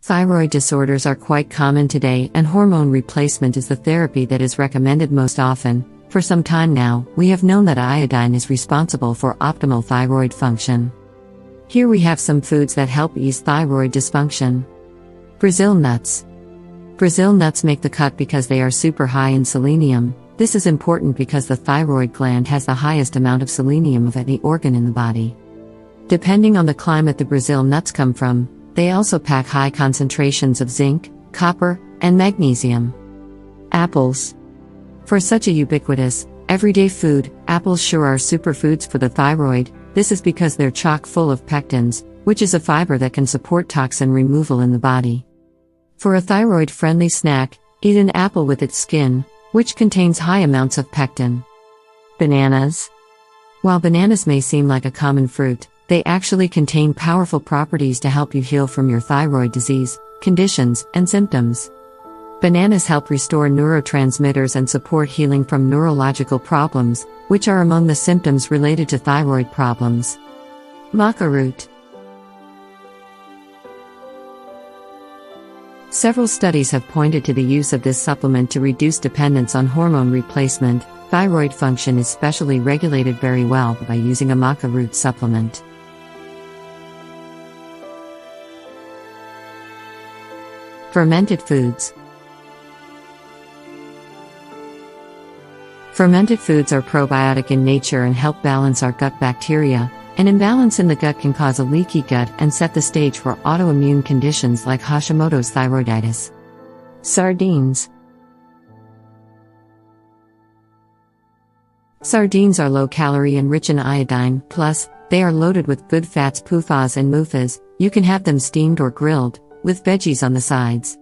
Thyroid disorders are quite common today, and hormone replacement is the therapy that is recommended most often. For some time now, we have known that iodine is responsible for optimal thyroid function. Here we have some foods that help ease thyroid dysfunction. Brazil nuts. Brazil nuts make the cut because they are super high in selenium. This is important because the thyroid gland has the highest amount of selenium of any organ in the body. Depending on the climate the Brazil nuts come from, they also pack high concentrations of zinc, copper, and magnesium. Apples. For such a ubiquitous, everyday food, apples sure are superfoods for the thyroid. This is because they're chock full of pectins, which is a fiber that can support toxin removal in the body. For a thyroid-friendly snack, eat an apple with its skin, which contains high amounts of pectin. Bananas. While bananas may seem like a common fruit, they actually contain powerful properties to help you heal from your thyroid disease, conditions, and symptoms. Bananas help restore neurotransmitters and support healing from neurological problems, which are among the symptoms related to thyroid problems. Maca Root. Several studies have pointed to the use of this supplement to reduce dependence on hormone replacement. Thyroid function is specially regulated very well by using a maca root supplement. Fermented foods. Fermented foods are probiotic in nature and help balance our gut bacteria. An imbalance in the gut can cause a leaky gut and set the stage for autoimmune conditions like Hashimoto's thyroiditis. Sardines. Sardines are low-calorie and rich in iodine, plus, they are loaded with good fats, PUFAs and MUFAs. You can have them steamed or grilled, with veggies on the sides.